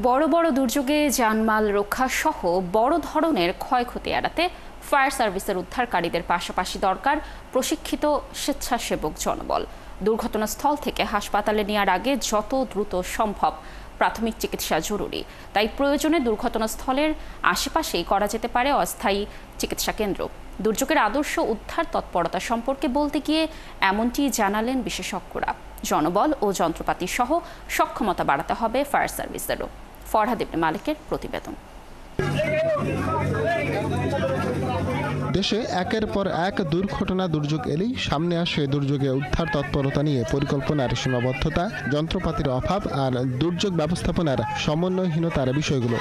বড় বড় দুর্যোগে জানমাল রক্ষা সহ বড় ধরনের ক্ষয়ক্ষতি এড়াতে ফায়ার সার্ভিসের উদ্ধারকারীদের পাশাপাশি দরকার প্রশিক্ষিত স্বেচ্ছাসেবক জনবল। দুর্ঘটনাস্থল থেকে হাসপাতালে নেওয়ার আগে যত দ্রুত সম্ভব প্রাথমিক চিকিৎসা জরুরি। তাই প্রয়োজনে দুর্ঘটনাস্থলের আশেপাশেই করা যেতে পারে অস্থায়ী চিকিৎসা কেন্দ্র। দুর্যোগের আদর্শ উদ্ধার তৎপরতা সম্পর্কে বলতে গিয়ে এমনটি জানালেন বিশেষজ্ঞরা। জনবল ও যন্ত্রপাতি সহ সক্ষমতা বাড়াতে হবে ফায়ার সার্ভিসেরও। ফরহাদ ইবনে মালিকের প্রতিবেদন। দেশে একের পর এক দুর্যোগ এলেই সামনে আসে দুর্যোগে উদ্ধার তৎপরতা নিয়ে পরিকল্পনার সীমাবদ্ধতা, যন্ত্রপাতির অভাব আর দুর্যোগ ব্যবস্থাপনার সমন্বয়হীনতার বিষয়গুলো।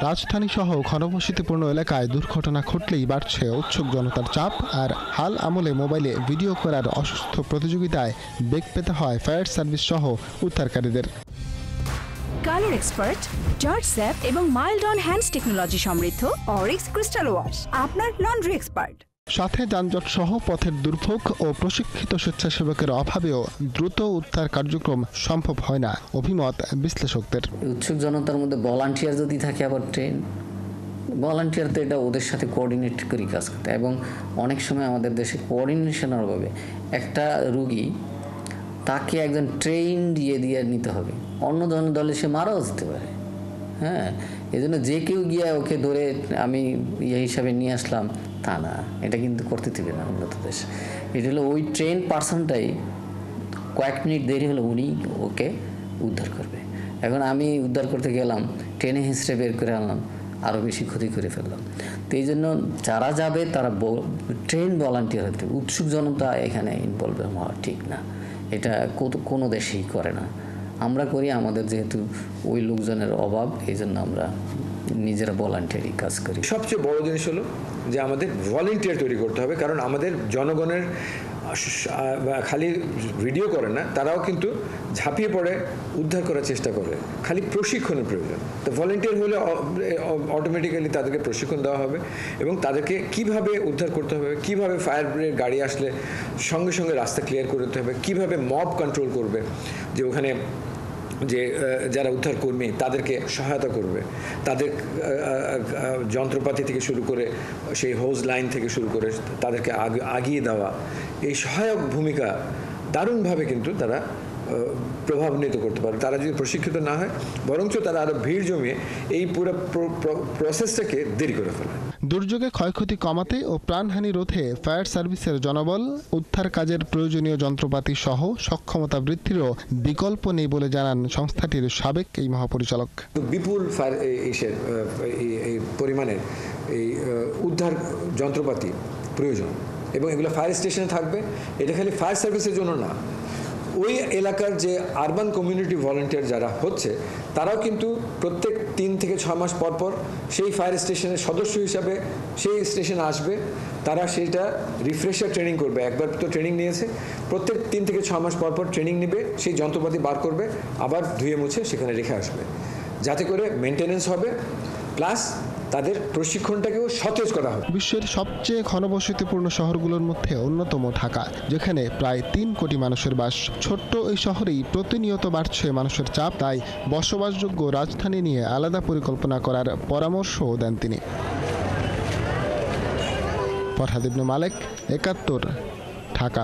রাজধানী সহ ঘনবসতিপূর্ণ এলাকায় দুর্ঘটনা ঘটলেই বাড়ছে উৎসুক জনতার চাপ, আর হাল আমলে মোবাইলে ভিডিও করার অসুস্থ প্রতিযোগিতায় বেগ পেতে হয় ফায়ার সার্ভিস সহ উদ্ধারকারীদের। কালার এক্সপার্ট, জর্জ স্যাপ এবং মাইল্ড অন হ্যান্ডস টেকনোলজি সমৃদ্ধ অরিক্স ক্রিস্টাল ওয়াশ আপনার লন্ড্রি এক্সপার্ট। সাথে যানজট সহ পথের দুর্ভোগ ও প্রশিক্ষিত স্বেচ্ছাসেবকের অভাবেও দ্রুত উদ্ধার কার্যক্রম সম্ভব হয় না, অভিমত বিশ্লেষকদের। উৎসুক জনতার মধ্যে ভলান্টিয়ার যদি থাকে, আবার ট্রেন ভলান্টিয়ার তো এটা ওদের সাথে কোঅর্ডিনেট করে কাজ করতে, এবং অনেক সময় আমাদের দেশে কোঅর্ডিনেশনের অভাবে একটা রুগী তাকে একজন ট্রেন দিয়ে নিতে হবে, অন্য দলে সে মারাও যেতে পারে। হ্যাঁ, এই জন্য যে কেউ গিয়ে ওকে ধরে আমি হিসাবে নিয়ে আসলাম তা না, এটা কিন্তু করতে দিবে না উন্নত দেশ। এটা হলো ওই ট্রেন পার্সনটাই কয়েক মিনিট দেরি হলে উনি ওকে উদ্ধার করবে। এখন আমি উদ্ধার করতে গেলাম, ট্রেনে হিসেবে বের করে আনলাম, আরও বেশি ক্ষতি করে ফেললাম। তো এই জন্য যারা যাবে তারা ট্রেন ভলান্টিয়ার হতে, উৎসুক জনতা এখানে ইনভলভ হওয়া ঠিক না। এটা কোনো দেশেই করে না, আমরা করি। আমাদের যেহেতু ওই লোকজনের অভাব, এই জন্য আমরা নিজেরা ভলান্টিয়ারি কাজ করি। সবচেয়ে বড় জিনিস হলো যে আমাদের ভলান্টিয়ার তৈরি করতে হবে, কারণ আমাদের জনগণের খালি ভিডিও করে না, তারাও কিন্তু ঝাঁপিয়ে পড়ে উদ্ধার করার চেষ্টা করে। খালি প্রশিক্ষণের প্রয়োজন। তো ভলান্টিয়ার হলে অটোমেটিক্যালি তাদেরকে প্রশিক্ষণ দেওয়া হবে এবং তাদেরকে কিভাবে উদ্ধার করতে হবে, কিভাবে ফায়ার ব্রিগেড গাড়ি আসলে সঙ্গে সঙ্গে রাস্তা ক্লিয়ার করতে হবে, কিভাবে মব কন্ট্রোল করবে, যে ওখানে যে যারা উদ্ধার কর্মী তাদেরকে সহায়তা করবে, তাদের যন্ত্রপাতি থেকে শুরু করে সেই হোজ লাইন থেকে শুরু করে তাদেরকে আগিয়ে দেওয়া, এই সহায়ক ভূমিকা দারুণভাবে কিন্তু তারা প্রভাবান্বিত করতে পারে। তারা যদি প্রশিক্ষিত না হয়, বরঞ্চ তারা আরো ভিড় জমিয়ে এই পুরো প্রসেসটাকে দেরি করে ফেলে। দুর্যোগে ক্ষয়ক্ষতি কমাতে ও প্রাণহানি রোধে ফায়ার সার্ভিসের জনবল, উদ্ধার কাজের প্রয়োজনীয় যন্ত্রপাতি সহ সক্ষমতা বৃদ্ধিরও বিকল্প নেই বলে জানান সংস্থাটির সাবেক এই মহাপরিচালক। বিপুল ফায়ার এই পরিমাণের এই উদ্ধার যন্ত্রপাতি প্রয়োজন এবং এগুলো ফায়ার স্টেশনে থাকবে। এটা খালি ফায়ার সার্ভিসের জন্য না, ওই এলাকার যে আরবান কমিউনিটি ভলান্টিয়ার যারা হচ্ছে, তারাও কিন্তু প্রত্যেক 3 থেকে 6 মাস পর পর সেই ফায়ার স্টেশনের সদস্য হিসাবে সেই স্টেশনে আসবে। তারা সেইটা রিফ্রেশার ট্রেনিং করবে। একবার তো ট্রেনিং নিয়েছে, প্রত্যেক 3 থেকে 6 মাস পর পর ট্রেনিং নেবে, সেই যন্ত্রপাতি বার করবে, আবার ধুয়ে মুছে সেখানে রেখে আসবে, যাতে করে মেনটেনেন্স হবে, প্লাস তাদের প্রশিক্ষণটাকেও সতেজ করা হবে। বিশ্বের সবচেয়ে ঘনবসতিপূর্ণ শহরগুলোর মধ্যে অন্যতম ঢাকা, যেখানে প্রায় 3 কোটি মানুষের বাস। ছোট্ট এই শহরেই প্রতিনিয়ত বাড়ছে মানুষের চাপ, তাই বসবাসযোগ্য রাজধানী নিয়ে আলাদা পরিকল্পনা করার পরামর্শও দেন তিনি। ফরহাদ ইবনে মালিক, ৭১, ঢাকা।